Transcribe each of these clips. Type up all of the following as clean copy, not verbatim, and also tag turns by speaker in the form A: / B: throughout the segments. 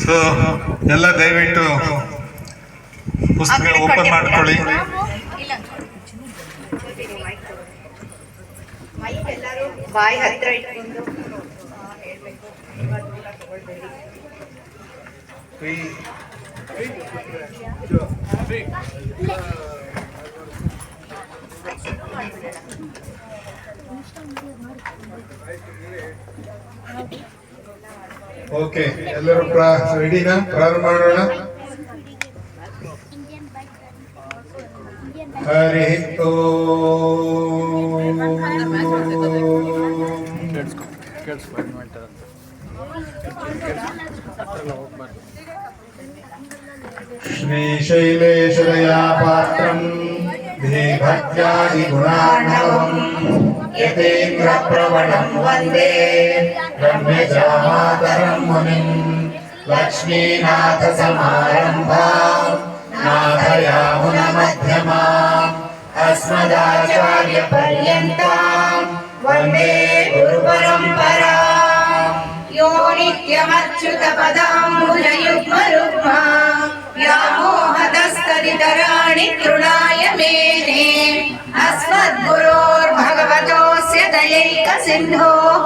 A: So ಎಲ್ಲ ದಯವಿಟ್ಟು ಪುಸ್ತಕ ಓಪನ್ ಮಾಡ್ಕೊಳ್ಳಿ.
B: ಬಾಯಿ ಹತ್ರ ಇಟ್ಕೊಂಡು
A: ಓಕೆ, ಎಲ್ಲರೂ ರೆಡಿನಾ? ಪ್ರಾರಂಭ ಮಾಡೋಣ. ಹರಿ ಶ್ರೀಶೈಲೇಶದಯಾ ಪಾತ್ರಂ ದೇಭಕ್ತ್ಯಾದಿ ಗುಣಾರ್ಣವಂ ಯತೇಂದ್ರ ಪ್ರವಣಂ ವಂದೇ ರಮ್ಯಜಾಮಾತರಂ ಮುನಿಂ ಲಕ್ಷ್ಮೀನಾಥ ಸಮಾರಂಭಾಂ ನಾಥಯಾಮುನ ಮಧ್ಯಮಾಂ ಅಸ್ಮದಾಚಾರ್ಯ ಪರ್ಯಂತಾಂ ವಂದೇ ಗುರು ಪರಂಪರಾಂ. ಯೋ ನಿತ್ಯಮಚ್ಯುತ ಪದಾಂಬುಜಯುಗ್ಮರುಗ್ಮ ವ್ಯಾಮೋಹತಸ್ತದಿತರಾಣಿ ತೃಣಾಯ ಮೇನೆ ಅಸ್ಮದ್ಗುರೋರ್ಭಗವತೋಸ್ಯ ದಯೈಕ ಸಿಂಧೋಃ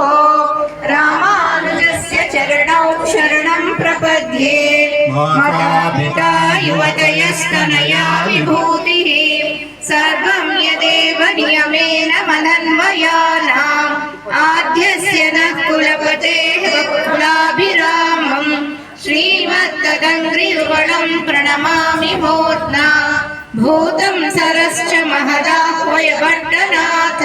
A: ರಾಮಾನುಜಸ್ಯ ಚರಣೌ ಶರಣಂ ಪ್ರಪದ್ಯೆ. ಮಾತಾ ಪಿತಾ ಯುವತಯಸ್ತನಯಾ ವಿಭೂತಿಃ ಸರ್ವಂ ಯದೇವ ನಿಯಮೇನ ಮನನ್ವಯಾನಾಂ ಆದ್ಯಸ್ಯ ನಃ ಕುಲಪತೇಃ ಕುಲಾಭಿರಾಮಂ ಶ್ರೀಮತ್ತದಂಗ್ರಿಯುಗಳಂ ಪ್ರಣಮಾಮಿ ಮೂರ್ಧ್ನಾ. ಭೂತಂ ಸರಶ್ಚ ಮಹದಾಹ್ವಯ ಭಟ್ಟನಾಥ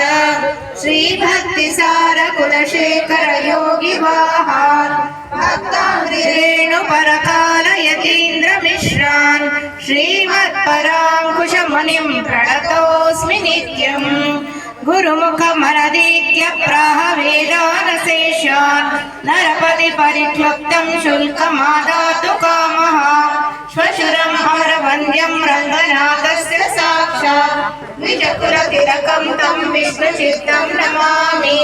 A: ಶ್ರೀಭಕ್ತಿಸಾರ ಕುಲಶೇಖರ ಯೋಗಿ ವಾಹಾನ್ ಭಕ್ತಾಂಗ್ರೇಣು ಪರಕಾಲ ಯತೀಂದ್ರ ಮಿಶ್ರಾನ್ ಶ್ರೀಮತ್ ಪರಾಂಕುಶ ಮುನಿಂ ಪ್ರಣತೋಸ್ಮಿ ನಿತ್ಯಂ. ಗುರುಮುಖ ಮನದೀತ್ಯ ಪ್ರಾಹ ವೇದಾನಶೇಷಾನ್ ನರಪತಿ ಪರಿಕ್ಲುಪ್ತಂ ಶುಲ್ಕಮಾದಾತು ಕಾಮಃ ಶ್ವಶುರಂ ಅಮರವಂದ್ಯಂ ರಂಗನಾಥಸ್ಯ ಸಾಕ್ಷಾತ್ ನಿಜಕುಲತಿಲಕಂ ತಂ ವಿಷ್ಣುಚಿತ್ತಂ ನಮಾಮಿ.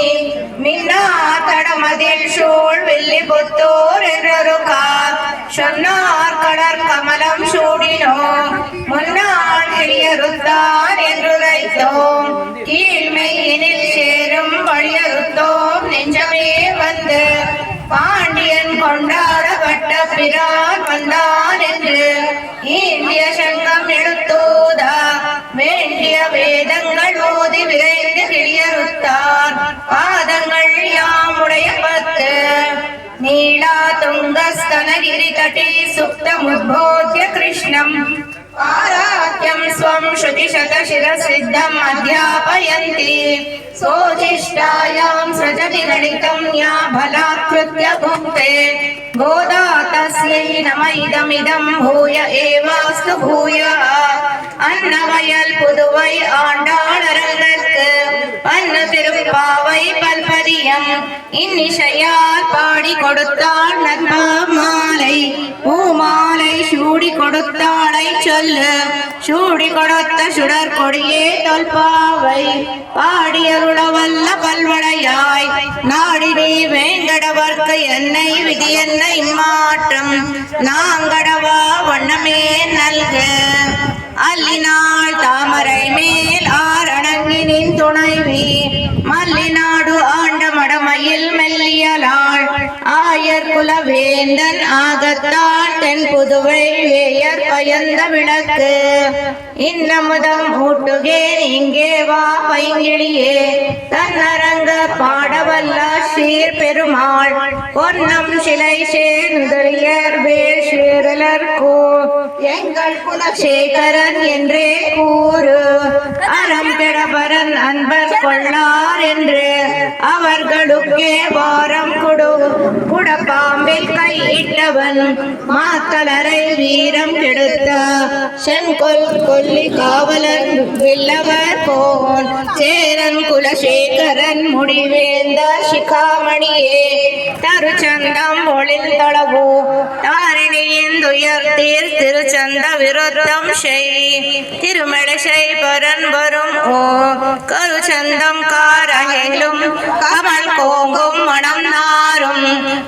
A: மின்னாத்தடமதில் சூழ் வில்லி புத்தூர் என்றொருக்கார் சொன்னார் கடற் கமலம் சூடினோம் முன்னாள் கிளியறுத்தார் என்றுரைத்தோம் கீழ்மையினில் சேரும் வழியறுத்தோம் நெஞ்சமே வந்து பாண்டியன் கொண்டாடப்பட்ட பிரான் வந்தான் என்று இந்திய சங்கம் எடுத்தோதா வேண்டிய வேதங்கள் ஓதி விரைந்து கிளியறுத்தார் பாதங்கள் யாமுடைய பத்து. நீளா துங்கஸ்தனகிரி தட்டி சுப்தமுத்போத்ய கிருஷ்ணம் पाराख्यं स्वं श्रुतिशतशिरसिद्धम् अध्यापयन्ति सोऽधिष्ठायां सृजति गणितं या बलात्कृत्य भुङ्क्ते गोदा तस्यै नम इदमिदं भूय एवास्तु भूयः. அன்னவயல் புதுவை ஆண்டாளரங்கற்கு பன்னு திருப்பாவை பல்பதியம் இன்னிசையால் பாடி கொடுத்தாள் நற்பா மாலை பூமாலை சூடி கொடுத்தாளை சொல்லு சூடி கொடுத்த சுடர் கொடியே தொல்பாவை பாடியருளவல்ல பல்வளையாய் நாடினே வேங்கடவர்க்கு என்னை விதி என்னை மாற்றம் நாங்கடவா வண்ணமே நல்கு. அல்லினாள் தாமரை மேல் ஆரணங்கினின் துணைவி மல்லிநாடு ஆண்ட மடமையில் மெல்லியலாள் ஆயர் குலவேந்தன் ஆகத்தான் தென் புதுவை வேயர் பயந்த விளக்கு. இன்னமுதம் ஊட்டுகேன் இங்கே வா பைங்கிளியே தன்னரங்க பாடவல்ல சீர் பெருமாள் பொன்னம் சிலை சேர்ந்தறியர் வேள் சேரலர்கோ எங்கள் குலசேகரன் என்றே கூறு அறம் கெடபரன் அன்பர் கொள்ளார் என்று அவர்களுக்கே வாரம் கொடு குடப்பாம்பில் கையிட்டவன் மாத்தலரை வீரம் கெடுத்த செங்கொல் கொல்லி காவலன் வில்லவர் போன் சேரன் குலசேகரன் முடிவேந்த சிகாமணியே தருச்சந்தம் ஒளிந்தளவோ தாரிணியின் துயர்த்தீர் திருச்சந்த விருத்தம் செய் திருமழிசை பரன் வரும் ஓ கருச்சந்தம் காரகிலும் கமல் கோங்கும் மணம் நாரும்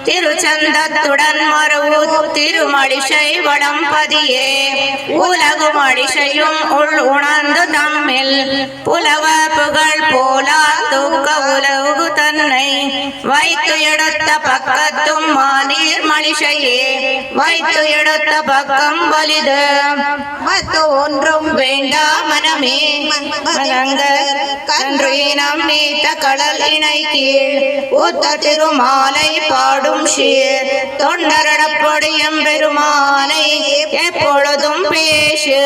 A: திருச்சந்தத்துடன் மருவு திருமழிசை வடம்பதியே உலகு மழிசையும் உள் உணர்ந்து தம்மில் புலவ புகழ் போலா தூக்க உலகு தன்னை வைத்து எடுத்த பக்கத்தும் மாநீர் மழிசையே வைத்து எடுத்த பக்கம் வலிது மத்து ஒன்றும் வேண்டா மனமே மனங்க கன்றுயினம் நீத்த கடல் இணை கீழ் உத்த திருமாலை பாடும் சீர் தொண்டரடப்பொடியம் பெருமானை எப்பொழுதும் பேசு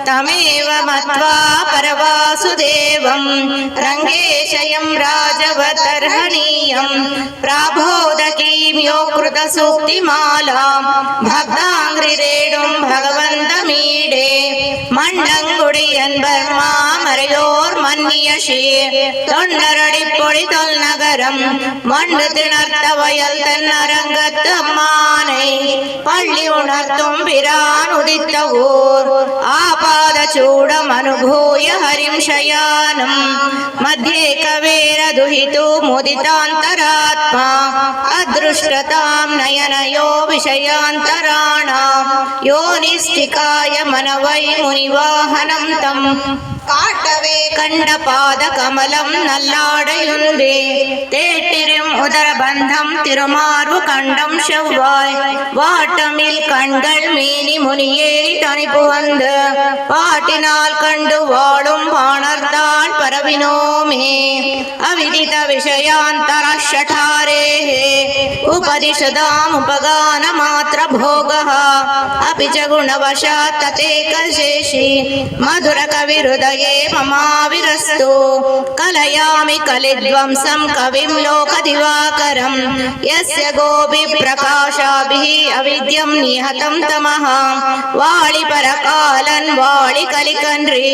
A: தமேவ மத்வா பரவாசுதேவம் ரங்கேஷயம் ராஜவதர்ஹணீயம் பிராபோதகீம்யோ கிருத சூக்திமாலாம் பக்தாங்கிரேடும் பகவந்தமீடே மண்டங்குடி என்பர் மாமரையோர் மன்னிய சீர் தொண்டரடி பொடி தொல் நகரம் மண்டு திணர்த்த வயல் தன் அரங்கத்து அம்மானை பள்ளி உணர்த்தும் பிரான் உதித்த ஊர் ஆபாத சூடம் அனுபூய ஹரிம் சயானம் மத்தியே கவேர துஹிது முதிதாந்தராத்மா ಅದೃಷ್ಟತಾಂ ನಯನಯೋ ವಿಷಯಾಂತರಾಣ ಯೋನಿಷ್ಠಿಕಾಯ ಮನವೈ ಮುನಿವಾಹನಂ ತಂ காட்டவே கண்ட பாத கமலம் நல்லாடையுந்தே தேட்டிரும் உதர பந்தம் திருமார்பு கண்டம் செவ்வாய் வாட்டமில் கண்கள் மீனி முனியேறி தனிப்பு வந்து பாட்டினால் கண்டு வாழும் பாணர்த்தாள் பரவினோமே அவிதித விஷயாந்தர ஷடாரே உபதிஷதாம் உபகான மாத்திர போகः अपि च गुणवशात् ततेकशेषि मधुर कविहृदये ममाविरस्तु कलयामि कलिध्वंसं कविं लोकदिवाकरं यस्य गोपि प्रकाशाभिः अविद्यं निहतं तमः वाळि परकालन् वाळि कलिकन्रि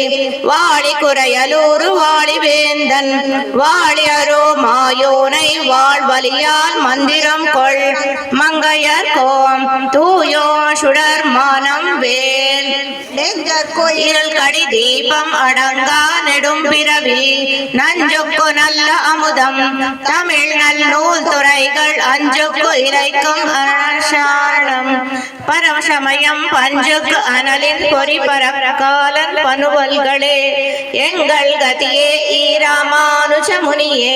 A: वाळि कुरयलूरु वाळि वेन्दन् वाळि अरो मायोனை வாழ்வலியால் மந்திரம் கொள் மங்கையர்கோம் தூயோ சுடர் மானம் வேல் நெஞ்சற்கோயில் கடி தீபம் அடங்கா நெடும் பிறவி நஞ்சொக்கு நல்ல அமுதம் தமிழ் நன்னூல் துறைகள் அஞ்சுக்கு இறைக்கும் அரணம் பரமசமயம் பஞ்சுக்கு அனலின் பொறி பரக்காலன் பனுவல்களே எங்கள் கதியே ஈராமானுஜ முனியே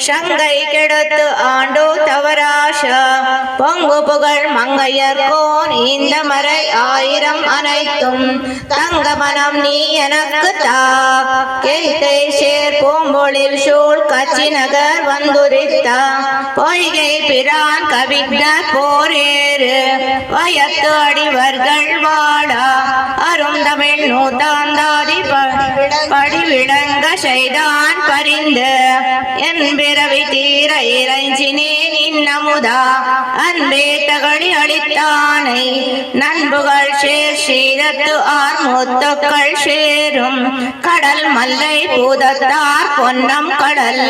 A: சங்கை கெடுத்து ஆண்டோ தவராஷ பொங்கு புகழ் மங்கையர்கோன் இந்த மறை ஆயிரம் அனைத்தும் தங்க மனம் நீ எனக்கு தா கேத்தை சேர் பூம்பொழில் சூழ் கச்சி நகர் வந்துரித்த பொய்கை பிரான் கவிஞ போரேறு வயத்து அடிவர்கள் வாடா அருந்தமிழ் நூத்தாந்தாதி படிவிடங்க செய்தான் பரிந்து என் பிறவி தீர இறைஞ்சினேன் இன்னமுதா அன்பே தகழி அளித்தானை நண்புகள் சேர் சீரத்து ஆர் முத்துக்கள் சேரும் கடல் மல்லை பூதத்தார் பொன்னம் கடல்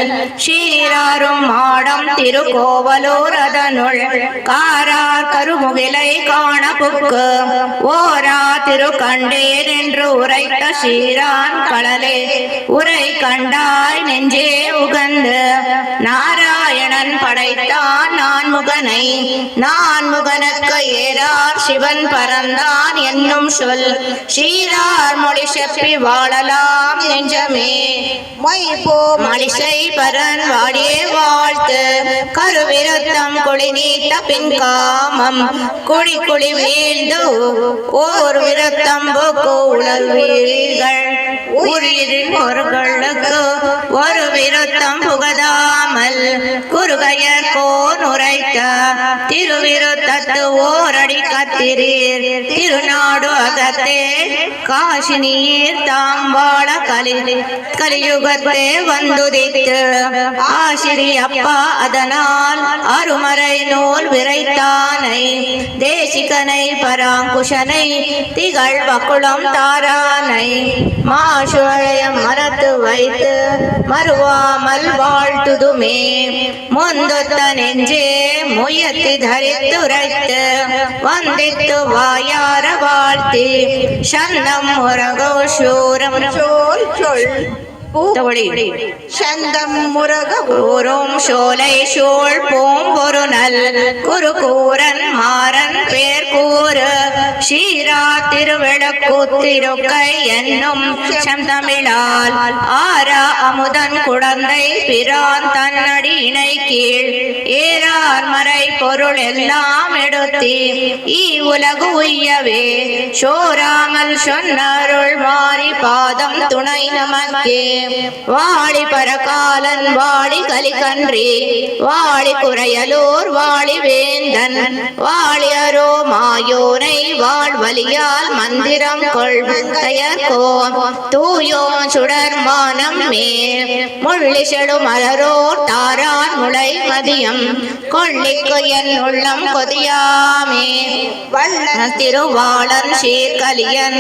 A: சீராரும் மாடம் திருக்கோவலூர் அதனுள் காரார் கருமுகிலை காண புக்கு ஓரா திருக்கண்டேர் என்று உரைத்த சீரான் கடலே உரை கண்டாய் நெஞ்சே உகந்து நாராயணன் படைத்தான் நான்முகனை நான்முகனுக்கு ஏறார் சிவன் பறந்தான் என்னும் சொல் சீரார் மொழி செப்பி வாழலாம் நெஞ்சமே மொய்போ மலிசை பரன் வாடியே வாழ்த்து கருவிருத்தம் குழி நீத்த பின்காமம் குழி குழி வீழ்ந்து ஓர் விருத்தம் உழவீர்கள் உயிரின் ஒருகளுக்கு ஒரு விருத்தம் புகதாமல் குறுகையர் கோன் உரைத்த திருவிருத்தத்து ஓரடி கத்திரீர் திருநாடு அகத்தே காசி நீர் தாம் வாழ கலியுகத்தே வந்துதித்து ஆசிரி அப்பா அதனால் அருமறை நூல் விரைத்தானை தேசிகனை பராங்குஷனை திகழ் வக்குளம் தாரானை மாசுழையம் மரத்து வைத்து மறுவாமல் வாழ்த்துதுமே முந்தொத்த நெஞ்சே முயத்தி தரித்துரைத்து வந்தித்து வாயார வாழ்த்தி சந்தம் முரகோ சூரம் சொல் தவழி
B: சந்தம் முருக
A: ஊரும் சோலை சூழ் பூம்பொருநல் குருகூரன் மாறன் பேர் கூறு ஷீரா திருவிளக்கூத்திருக்கை என்னும் செந்தமிழால் ஆரா அமுதன் குழந்தை பிரான் தன்னடியினை கீழ் ஏறார் மறை பொருள் எல்லாம் எடுத்தி உலகு உய்யவே சோராமல் சொன்னருள் மாறி பாதம் துணை நமக்கே வாழி பரகாலன் வாழி கலிகன்றி வாழி குறையலூர் வாழி வேந்தன் வாழி அரோ மாயோனை வாழ்வலியால் மந்திரம் கொள்வயர்கோ தூயோ சுடர் மானம் மே முள்ளி செடு மலரோர் தாரான் முளை மதியம் கொள்ளிக்கு என் உள்ளம் கொதியாமே வல்ல திருவாளன் சீர்கலியன்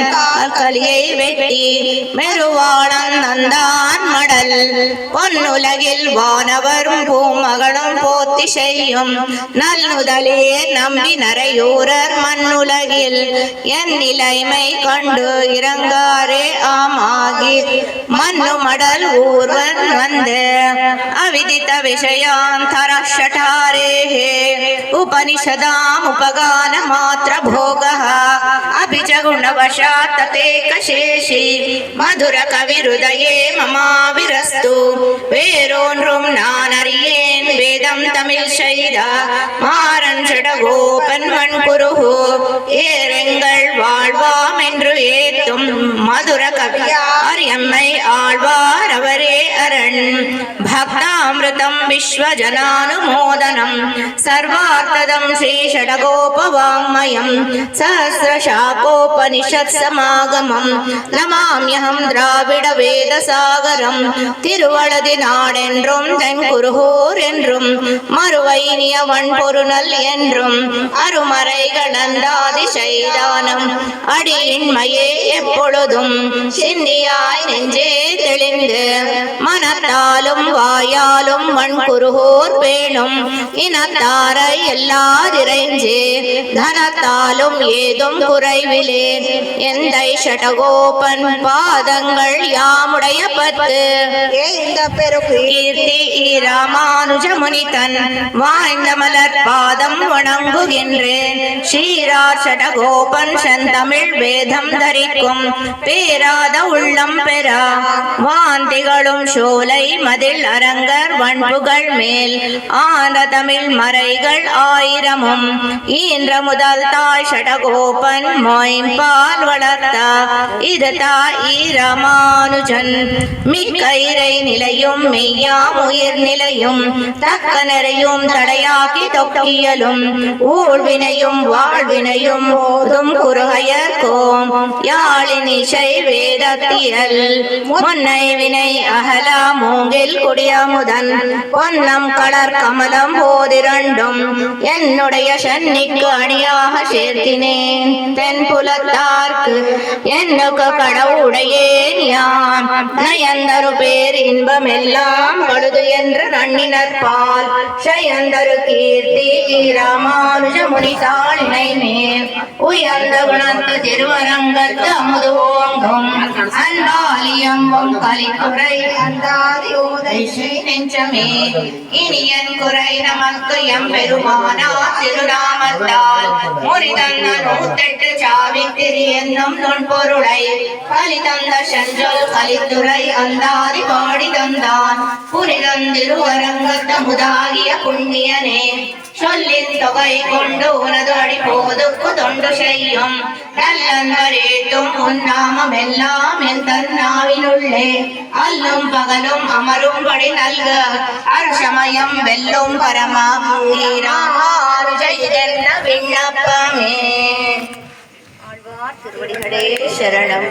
A: கலியை வெட்டி மெருவாளன் நந்தான் மடல் பொன்னுலகில் வானவரும் பூமகளும் போத்தி செய்யும் நல்நுதலே நம்பி நரையூரர் மண்ணுலகில் என் நிலைமை கண்டு இறங்காரே ஆமாகி மண்ணு மடல் ஊர்வன் வந்து அவிதித்த விஷயாந்தர ஷட்டாரே उपनिषदाम् उपगान मात्र भोगः अपि च गुणवशात् ततेकशेषी मधुर कविहृदये ममाविरस्तु வேறொன்றும் நான் அறியேன் வேதம் தமிழ் செய்த மாறன் ஷடகோபன் மண்குருஹு ஏரெங்கள் வாழ்வாம் என்று ஏத்தும் மதுர கவியார் எம்மை ஆழ்வார் அவரே அரண் भक्तामृतं विश्वजनानुमोदनं सर्वार्थदं श्रीषडगोपवाङ्मयं सहस्रशाकोपनिषत्समागमं नमाम्यहं द्राविडवेदसागरं திருவளதி நாடென்றும் தென்குருகூர் என்றும் மறுவைனிய வன்பொருநல் என்றும் அருமறைகள் அந்தாதி சைதானம் அடியின்மையே எப்பொழுதும் சிந்தியாய் நெஞ்சே தெளிந்து மனத்தாலும் வாயாலும் மண்குருகூர் பேணும் இனத்தாரை எல்லாதிரைஞ்சே தனத்தாலும் ஏதும் குறைவிலே எந்தை ஷடகோபன் பாதங்கள் யாமுடைய பத்து கீர்த்தி ராமானுஜ முனிதன் வாய்ந்த மலர் பாதம் வணங்குகின்றேன் ஸ்ரீரார் ஷடகோபன் செந்தமிழ் வேதம் தரிக்கும் பேராத உள்ளம் பெறா வாந்திகளும் சோலை மதில் அரங்கர் வண்புகள் மேல் ஆந்த தமிழ் மறைகள் ஆயிரமும் ஈன்ற முதல் தாய் ஷடகோபன் மொயம்பால் வளர்த்த இது தாய் ராமானுஜன் மிக்கைரை நிலையும் மெய்யாம் உயிர் நிலையும் தக்க நிறையும் தடையாக்கி தொக்கியலும் ஊழ்வினையும் வாழ்வினையும் ஓதும் குருகையர்கோம் யாழினிசை வேதத்தியல் முன்னை வினை அகலா மூங்கில் குடியமுதன் பொன்னம் கலர் கமலம் போதிரண்டும் என்னுடைய சென்னிக்கு அணியாக சேர்த்தினேன் தென்புலத்தார்க்கு என்னுக்கு கடவுடையேன் யான் நயந்தரு பேர் இன்பம் எல்லாம் பழுது என்று நன்னினர் பால் ஷயந்தரு கீர்த்தி ராமானுஜ முனிதாளினை மேல் உயர்ந்த குணத்து திருவரங்கத்து அமுது ஓங்கும் அன்பாலியம்பும் கலித்துறை அந்தாதி ஓதை ஸ்ரீ நெஞ்சமே இனியன் குறை நமக்கு எம்பெருமானா திருநாமத்தால் முறிதந்த 108 சாவித்திரி என்னும் நுண்பொருளை கலிதந்த செஞ்சொல் கலித்துறை அந்தாதி பாடி தந்தான் புனிதந்திருவரங்கத்த முதாகிய புண்ணியனே சொல்லின் தொகை கொண்டு உனது அடி போதுக்கு தொண்டு செய்யும் நல்லன்பரேத்தும் உன்னாமம் எல்லாம் என் தன்னாவினுள்ளே அல்லும் பகலும் அமரும்படி நல்க அர்ஷமயம் வெல்லும் பரமா ராமானுஜென்ன விண்ணப்பமே. ஆழ்வார் திருவடிகளே சரணம்.